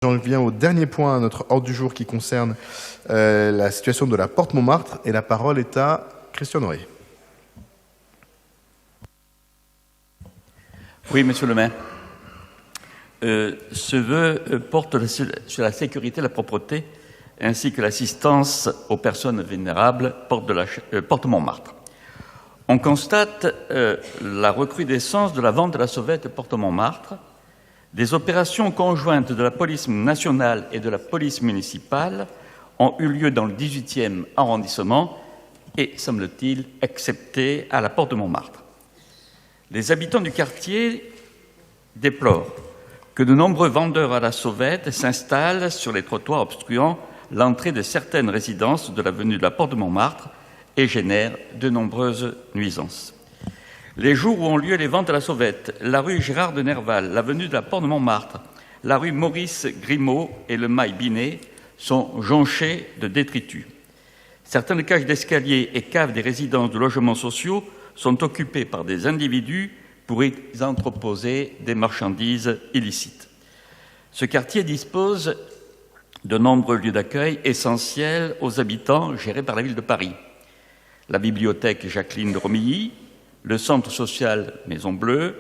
J'en viens au dernier point à notre ordre du jour qui concerne la situation de la Porte Montmartre. Et la parole est à Christian Noyer. Oui, Monsieur le maire. Ce vœu porte sur la sécurité et la propreté, ainsi que l'assistance aux personnes vulnérables, porte Montmartre. On constate la recrudescence de la vente de la sauvette porte Montmartre. Des opérations conjointes de la police nationale et de la police municipale ont eu lieu dans le 18e arrondissement et, semble-t-il, excepté à la porte de Montmartre. Les habitants du quartier déplorent que de nombreux vendeurs à la sauvette s'installent sur les trottoirs obstruant l'entrée de certaines résidences de l'avenue de la porte de Montmartre et génèrent de nombreuses nuisances. Les jours où ont lieu les ventes à la sauvette, la rue Gérard de Nerval, l'avenue de la Porte de Montmartre, la rue Maurice Grimaud et le Mail Binet sont jonchés de détritus. Certaines cages d'escalier et caves des résidences de logements sociaux sont occupées par des individus pour y entreposer des marchandises illicites. Ce quartier dispose de nombreux lieux d'accueil essentiels aux habitants gérés par la ville de Paris. La bibliothèque Jacqueline de Romilly, le centre social Maison Bleue,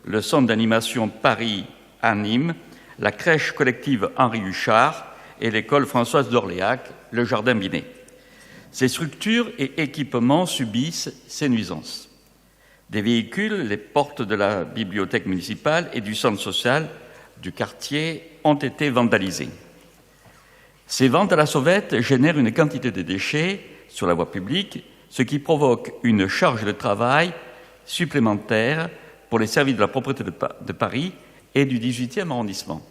le centre d'animation Paris à Nîmes, la crèche collective Henri Huchard et l'école Françoise d'Orléac, le jardin Binet. Ces structures et équipements subissent ces nuisances. Des véhicules, les portes de la bibliothèque municipale et du centre social du quartier ont été vandalisés. Ces ventes à la sauvette génèrent une quantité de déchets sur la voie publique, ce qui provoque une charge de travail supplémentaire pour les services de la propreté de Paris et du 18e arrondissement.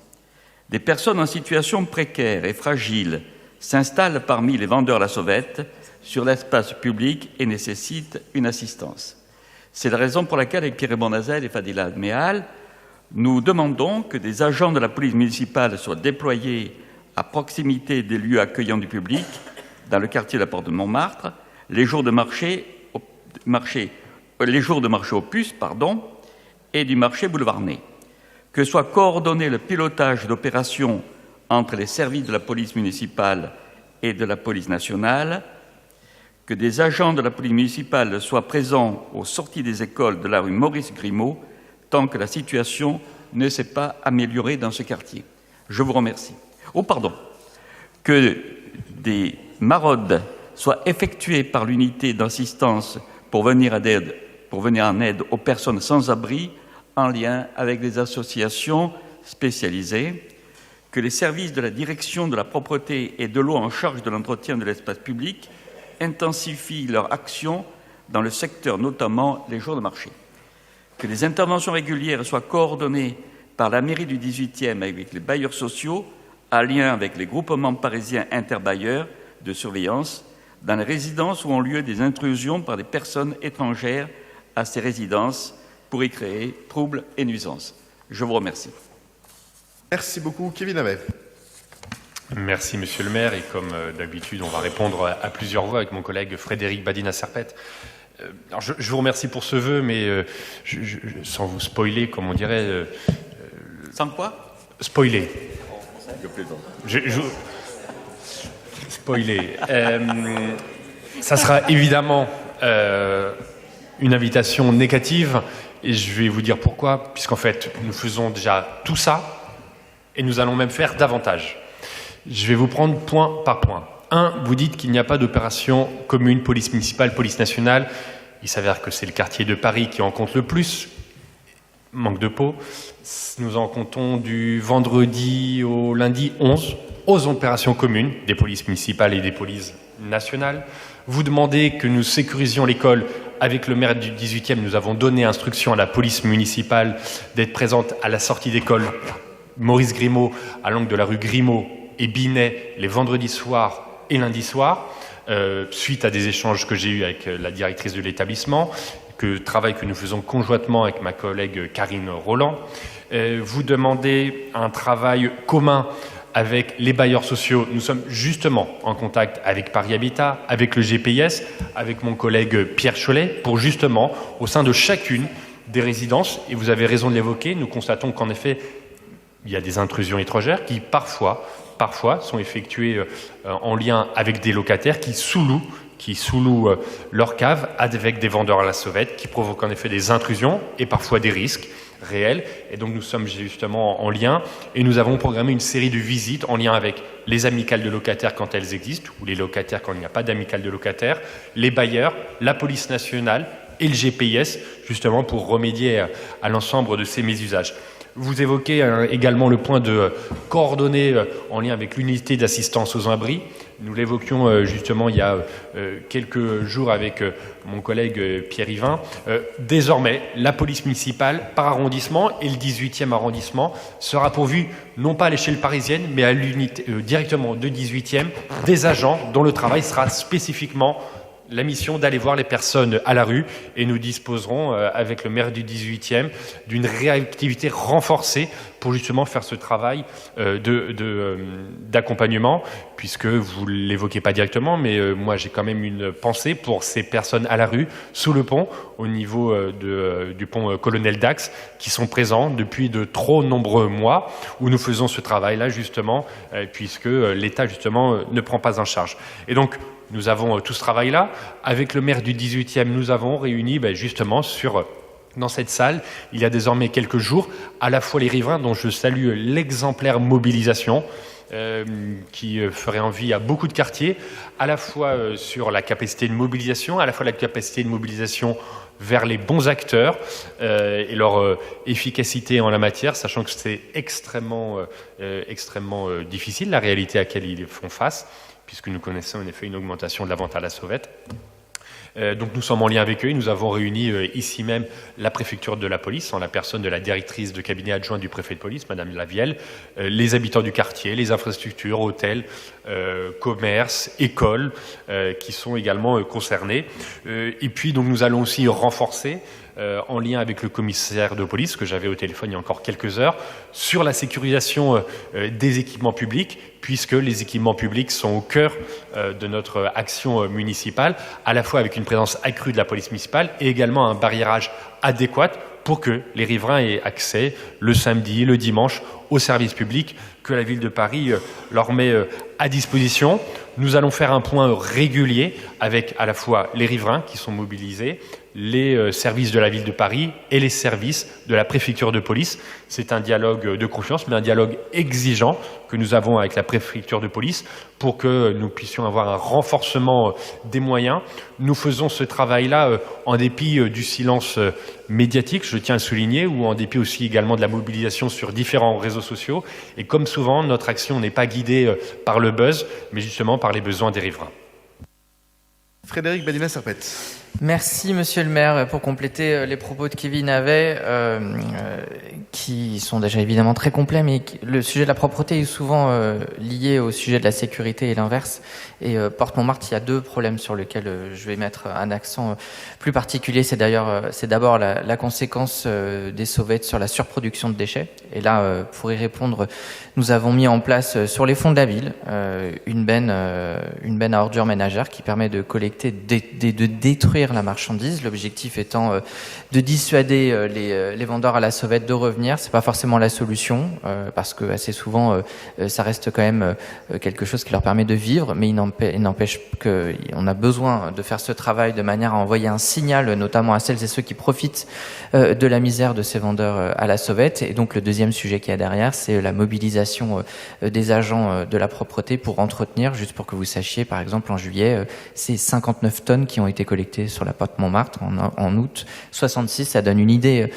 Des personnes en situation précaire et fragile s'installent parmi les vendeurs à la sauvette sur l'espace public et nécessitent une assistance. C'est la raison pour laquelle, avec Pierre-Raymond Nazel et Fadila Méal, nous demandons que des agents de la police municipale soient déployés à proximité des lieux accueillants du public, dans le quartier de la Porte de Montmartre, les jours de marché aux puces et du marché boulevard Ney. Que soit coordonné le pilotage d'opérations entre les services de la police municipale et de la police nationale, que des agents de la police municipale soient présents aux sorties des écoles de la rue Maurice Grimaud tant que la situation ne s'est pas améliorée dans ce quartier. Je vous remercie. Que des maraudes soient effectuées par l'unité d'assistance pour venir en aide aux personnes sans abri en lien avec les associations spécialisées, que les services de la direction de la propreté et de l'eau en charge de l'entretien de l'espace public intensifient leur action dans le secteur, notamment les jours de marché, que les interventions régulières soient coordonnées par la mairie du 18e avec les bailleurs sociaux, en lien avec les groupements parisiens interbailleurs de surveillance, dans les résidences où ont lieu des intrusions par des personnes étrangères à ces résidences pour y créer troubles et nuisances. Je vous remercie. Merci beaucoup. Kevin Avet. Merci, Monsieur le maire. Et comme d'habitude, on va répondre à plusieurs voix avec mon collègue Frédéric Badina-Serpette. Alors je vous remercie pour ce vœu, mais sans vous spoiler, comme on dirait... Sans quoi? Spoiler. Je plaisante. Spoiler. Ça sera évidemment une invitation négative, et je vais vous dire pourquoi, puisqu'en fait, nous faisons déjà tout ça, et nous allons même faire davantage. Je vais vous prendre point par point. 1, vous dites qu'il n'y a pas d'opération commune, police municipale, police nationale. Il s'avère que c'est le quartier de Paris qui en compte le plus. Manque de peau. Nous en comptons du vendredi au lundi 11 aux opérations communes des polices municipales et des polices nationales. Vous demandez que nous sécurisions l'école. Avec le maire du 18e, nous avons donné instruction à la police municipale d'être présente à la sortie d'école Maurice Grimaud, à l'angle de la rue Grimaud et Binet, les vendredis soirs et lundis soirs, suite à des échanges que j'ai eus avec la directrice de l'établissement, travail que nous faisons conjointement avec ma collègue Karine Roland. Vous demandez un travail commun avec les bailleurs sociaux. Nous sommes justement en contact avec Paris Habitat, avec le GPIS, avec mon collègue Pierre Cholet, pour justement, au sein de chacune des résidences, et vous avez raison de l'évoquer, nous constatons qu'en effet, il y a des intrusions étrangères qui parfois sont effectuées en lien avec des locataires qui sous-louent leur cave avec des vendeurs à la sauvette, qui provoquent en effet des intrusions et parfois des risques réels. Et donc nous sommes justement en lien et nous avons programmé une série de visites en lien avec les amicales de locataires quand elles existent, ou les locataires quand il n'y a pas d'amicales de locataires, les bailleurs, la police nationale et le GPIS, justement pour remédier à l'ensemble de ces mésusages. Vous évoquez également le point de coordonner en lien avec l'unité d'assistance aux abris. Nous l'évoquions justement il y a quelques jours avec mon collègue Pierre-Yvain. Désormais, la police municipale par arrondissement et le 18e arrondissement sera pourvu non pas à l'échelle parisienne, mais à l'unité directement de 18e, des agents dont le travail sera spécifiquement la mission d'aller voir les personnes à la rue, et nous disposerons avec le maire du 18e d'une réactivité renforcée pour justement faire ce travail d'accompagnement, puisque vous ne l'évoquez pas directement, mais moi j'ai quand même une pensée pour ces personnes à la rue, sous le pont, au niveau du pont Colonel Dax, qui sont présents depuis de trop nombreux mois, où nous faisons ce travail-là justement, puisque l'État justement ne prend pas en charge. Et donc, nous avons tout ce travail-là. Avec le maire du 18e, nous avons réuni justement dans cette salle, il y a désormais quelques jours, à la fois les riverains, dont je salue l'exemplaire mobilisation, qui ferait envie à beaucoup de quartiers, à la fois sur la capacité de mobilisation, à la fois la capacité de mobilisation vers les bons acteurs et leur efficacité en la matière, sachant que c'est extrêmement difficile, la réalité à laquelle ils font face, puisque nous connaissons en effet une augmentation de la vente à la sauvette. Donc nous sommes en lien avec eux. Nous avons réuni ici même la préfecture de la police, en la personne de la directrice de cabinet adjoint du préfet de police, Madame Lavielle, les habitants du quartier, les infrastructures, hôtels, commerces, écoles, qui sont également concernés. Et puis donc nous allons aussi renforcer, en lien avec le commissaire de police, que j'avais au téléphone il y a encore quelques heures, sur la sécurisation des équipements publics, puisque les équipements publics sont au cœur de notre action municipale, à la fois avec une présence accrue de la police municipale et également un barriérage adéquat pour que les riverains aient accès le samedi, le dimanche, aux services publics que la ville de Paris leur met à disposition. Nous allons faire un point régulier avec à la fois les riverains qui sont mobilisés, les services de la ville de Paris et les services de la préfecture de police. C'est un dialogue de confiance, mais un dialogue exigeant que nous avons avec la préfecture de police pour que nous puissions avoir un renforcement des moyens. Nous faisons ce travail-là en dépit du silence médiatique, je tiens à le souligner, ou en dépit aussi également de la mobilisation sur différents réseaux sociaux. Et comme souvent, notre action n'est pas guidée par le buzz, mais justement par les besoins des riverains. Frédéric Badina-Serpette. Merci Monsieur le maire pour compléter les propos de Kevin Havet, qui sont déjà évidemment très complets, mais le sujet de la propreté est souvent lié au sujet de la sécurité et l'inverse. Et Porte Montmartre, il y a deux problèmes sur lesquels je vais mettre un accent plus particulier. C'est d'abord la conséquence des sauvettes sur la surproduction de déchets. Et là, pour y répondre, nous avons mis en place sur les fonds de la ville une benne à ordures ménagères qui permet de collecter, de détruire la marchandise. L'objectif étant de dissuader les vendeurs à la sauvette de revenir. C'est pas forcément la solution parce que assez souvent ça reste quand même quelque chose qui leur permet de vivre, mais il n'empêche qu'on a besoin de faire ce travail de manière à envoyer un signal, notamment à celles et ceux qui profitent de la misère de ces vendeurs à la sauvette. Et donc le deuxième sujet qu'il y a derrière, c'est la mobilisation des agents de la propreté pour entretenir. Juste pour que vous sachiez, par exemple en juillet, c'est 59 tonnes qui ont été collectées sur la Porte Montmartre. En août, 66, ça donne une idée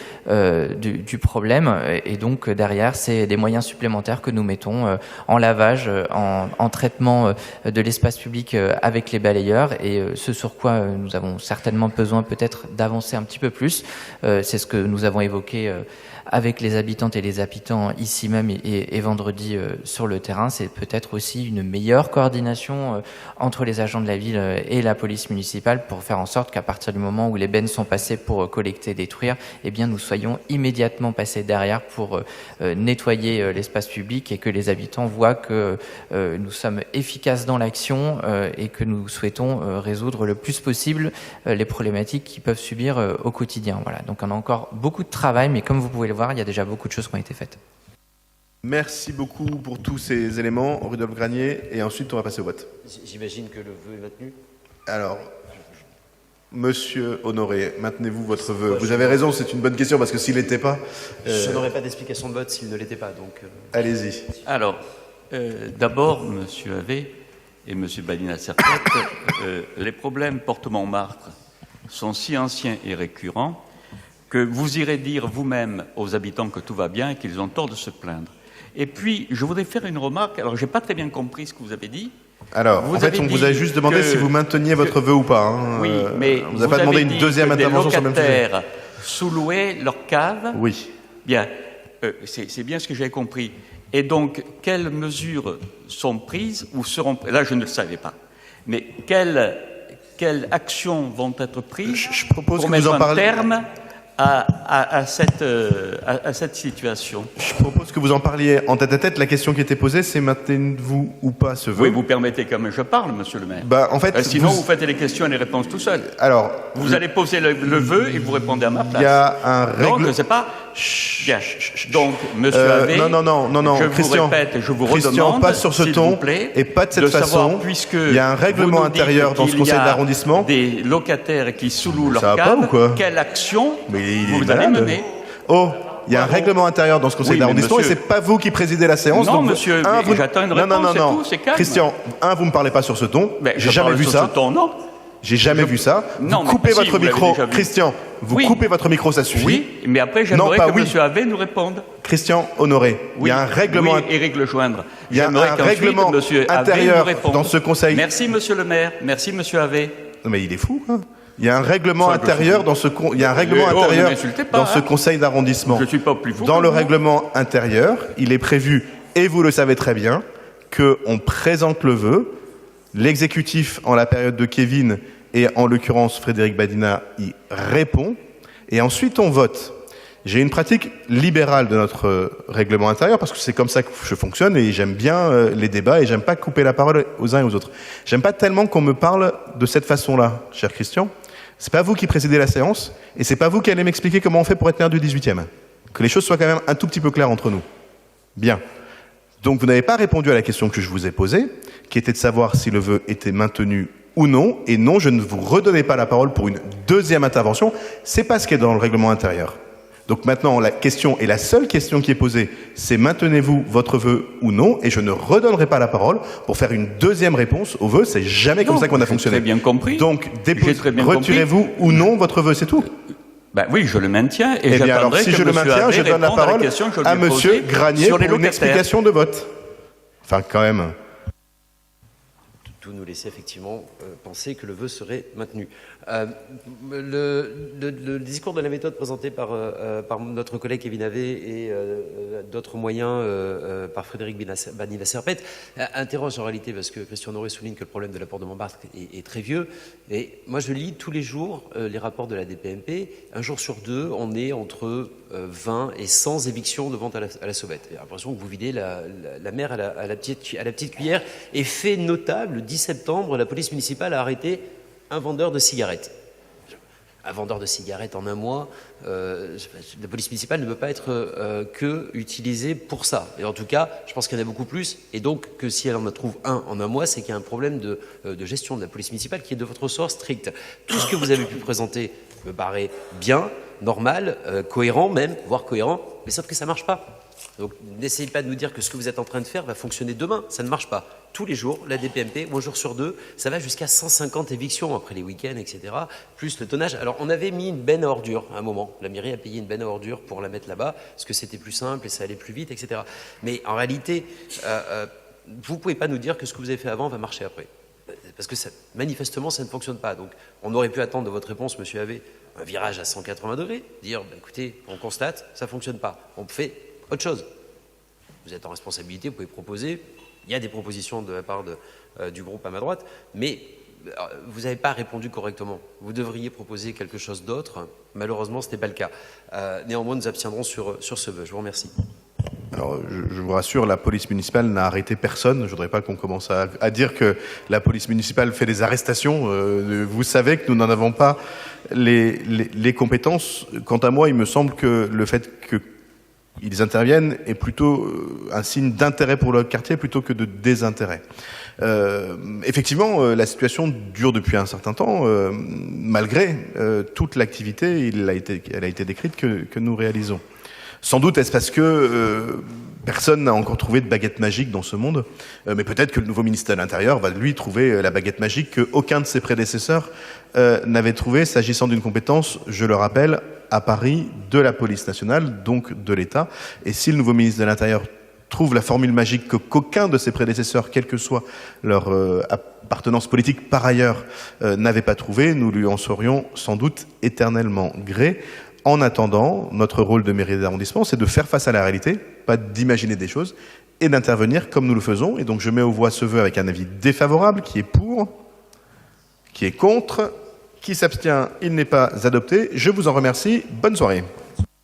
du problème. Et donc derrière, c'est des moyens supplémentaires que nous mettons en lavage, en traitement de l'espace public avec les balayeurs. Et ce sur quoi nous avons certainement besoin peut-être d'avancer un petit peu plus, c'est ce que nous avons évoqué avec les habitantes et les habitants ici même et vendredi sur le terrain. C'est peut-être aussi une meilleure coordination entre les agents de la ville et la police municipale pour faire en sorte qu'à partir du moment où les bennes sont passées pour collecter et détruire, eh bien nous soyons immédiatement passés derrière pour nettoyer l'espace public et que les habitants voient que nous sommes efficaces dans l'action et que nous souhaitons résoudre le plus possible les problématiques qu'ils peuvent subir au quotidien. Voilà. Donc on a encore beaucoup de travail, mais comme vous pouvez le voir, il y a déjà beaucoup de choses qui ont été faites. Merci beaucoup pour tous ces éléments, Rudolf Granier, et ensuite on va passer au vote. J'imagine que le vœu est maintenu. Alors, Monsieur Honoré, maintenez-vous votre vœu. Vous avez raison, c'est une bonne question, parce que s'il n'était pas... Je n'aurais pas d'explication de vote s'il ne l'était pas, donc... Allez-y. Alors, d'abord, Monsieur Havet et Monsieur Badina-Serpette, les problèmes Porte-Montmartre sont si anciens et récurrents que vous irez dire vous-même aux habitants que tout va bien et qu'ils ont tort de se plaindre. Et puis, je voudrais faire une remarque. Alors, j'ai pas très bien compris ce que vous avez dit. Alors, en fait, on vous a juste demandé si vous mainteniez votre vœu ou pas. Hein. Oui, mais on vous a pas demandé une deuxième intervention sur le même sujet. Les locataires sous-louaient leur cave. Oui. Bien, c'est bien ce que j'ai compris. Et donc, quelles mesures sont prises ou seront prises? Là, je ne le savais pas. Mais quelles actions vont être prises je propose pour que mettre vous en un parlez... terme à cette situation? Je propose que vous en parliez en tête-à-tête. La question qui était posée, c'est maintenez-vous ou pas ce vœu? Oui, vous permettez quand même je parle, Monsieur le maire. Bah, en fait, sinon, vous faites les questions et les réponses tout seul. Alors, vous allez poser le vœu et vous répondez à ma place. Il y a un règlement. Non, je ne sais pas. Bien. Donc, Monsieur Havet, non, je Christian, vous répète, je vous Christian, redemande, pas sur ce s'il ton vous plaît, et pas de cette façon. Savoir, puisque il y a un règlement vous nous dites intérieur dans ce qu'il conseil y a d'arrondissement. Des locataires qui sous-louent leur Ça va cave. pas ou quoi? Quelle action Mais il est vous allez malade. mener? Oh, il y a un règlement intérieur dans ce conseil Oui, mais d'arrondissement monsieur- et c'est pas vous qui présidez la séance. Non, donc monsieur, vous... j'attends une réponse, c'est tout, c'est calme. Christian, vous me parlez pas sur ce ton. Ben, J'ai je jamais parle vu sur ça. ce ton, non. J'ai jamais vu ça. Non, Vous mais coupez si, votre vous l'avez micro. déjà vu. Christian, vous Oui. coupez votre micro, ça suffit. Oui, mais après, j'aimerais pas que oui. Monsieur Havet nous réponde. Christian Honoré, il y a un règlement, Oui, Éric Lejoindre. il y a J'aimerais un qu'ensuite, règlement Monsieur Havet intérieur nous réponde. dans ce conseil. Merci, Monsieur le maire. Merci, Monsieur Havet. Non, mais il est fou, hein. Il y a un règlement Ça, je intérieur suis- dans ce il y a un règlement Oh, ne intérieur m'insultez pas, dans ce hein. conseil d'arrondissement. Je ne suis pas plus fou. Dans que le vous. règlement intérieur, il est prévu, et vous le savez très bien, qu'on présente le vœu, l'exécutif en la période de Kevin, et en l'occurrence Frédéric Badina, y répond, et ensuite on vote. J'ai une pratique libérale de notre règlement intérieur, parce que c'est comme ça que je fonctionne, et j'aime bien les débats, et j'aime pas couper la parole aux uns et aux autres. J'aime pas tellement qu'on me parle de cette façon-là, cher Christian. C'est pas vous qui présidez la séance, et c'est pas vous qui allez m'expliquer comment on fait pour être maire du 18e. Que les choses soient quand même un tout petit peu claires entre nous. Bien. Donc vous n'avez pas répondu à la question que je vous ai posée, qui était de savoir si le vœu était maintenu ou non, et non, je ne vous redonnais pas la parole pour une deuxième intervention. C'est pas ce qui est dans le règlement intérieur. Donc maintenant, la question, et la seule question qui est posée, c'est maintenez-vous votre vœu ou non, et je ne redonnerai pas la parole pour faire une deuxième réponse au vœu. C'est jamais comme Non, ça qu'on a j'ai fonctionné. très bien compris. Donc, J'ai très bien retirez-vous ou non votre vœu, c'est tout. Ben oui, je le maintiens et Eh bien, alors, j'attendrai si que je le Monsieur maintiens, Havet je donne la réponde à parole question que je lui à ai Monsieur posée Granier sur pour les une locataires. explication de vote. Enfin, quand même. Tout nous laissait effectivement penser que le vœu serait maintenu. Le discours de la méthode présenté par notre collègue Kevin Havet et d'autres moyens par Frédéric Badina-Serpette interroge en réalité, parce que Christian Honoré souligne que le problème de la porte de Montmartre est très vieux. Et moi, je lis tous les jours les rapports de la DPMP. Un jour sur deux, on est entre 20 et 100 évictions de vente à la sauvette. J'ai l'impression que vous videz la mer à la petite cuillère. Et fait notable, le 10 septembre, la police municipale a arrêté un vendeur de cigarettes. Un vendeur de cigarettes en un mois, la police municipale ne peut pas être que utilisée pour ça. Et en tout cas, je pense qu'il y en a beaucoup plus. Et donc, que si elle en trouve un en un mois, c'est qu'il y a un problème de gestion de la police municipale qui est de votre ressort strict. Tout ce que vous avez pu présenter me paraît bien, normal, cohérent même, voire cohérent, mais sauf que ça ne marche pas. Donc n'essayez pas de nous dire que ce que vous êtes en train de faire va fonctionner demain, ça ne marche pas. Tous les jours, la DPMP, un jour sur deux, ça va jusqu'à 150 évictions après les week-ends, etc., plus le tonnage. Alors on avait mis une benne à ordures à un moment, la mairie a payé une benne à ordures pour la mettre là-bas, parce que c'était plus simple et ça allait plus vite, etc. Mais en réalité, vous ne pouvez pas nous dire que ce que vous avez fait avant va marcher après. Parce que manifestement, ça ne fonctionne pas. Donc on aurait pu attendre de votre réponse, Monsieur Havet, un virage à 180 degrés, dire, écoutez, on constate, ça ne fonctionne pas, on fait autre chose. Vous êtes en responsabilité, vous pouvez proposer. Il y a des propositions de la part du groupe à ma droite, mais vous n'avez pas répondu correctement. Vous devriez proposer quelque chose d'autre. Malheureusement, ce n'est pas le cas. Néanmoins, nous abstiendrons sur ce vœu. Je vous remercie. Alors, je vous rassure, la police municipale n'a arrêté personne. Je ne voudrais pas qu'on commence à dire que la police municipale fait des arrestations. Vous savez que nous n'en avons pas les compétences. Quant à moi, il me semble que le fait que ils interviennent est plutôt un signe d'intérêt pour le quartier plutôt que de désintérêt. Effectivement, la situation dure depuis un certain temps, malgré toute l'activité, elle a été décrite que nous réalisons. Sans doute est-ce parce que personne n'a encore trouvé de baguette magique dans ce monde, mais peut-être que le nouveau ministère de l'Intérieur va lui trouver la baguette magique qu'aucun de ses prédécesseurs n'avait trouvée, s'agissant d'une compétence, je le rappelle, à Paris, de la police nationale, donc de l'État. Et si le nouveau ministre de l'Intérieur trouve la formule magique qu'aucun de ses prédécesseurs, quelle que soit leur appartenance politique par ailleurs, n'avait pas trouvé, nous lui en serions sans doute éternellement gré. En attendant, notre rôle de mairie d'arrondissement, c'est de faire face à la réalité, pas d'imaginer des choses, et d'intervenir comme nous le faisons. Et donc je mets aux voix ce vœu avec un avis défavorable, qui est pour, qui est contre, qui s'abstient, il n'est pas adopté. Je vous en remercie. Bonne soirée.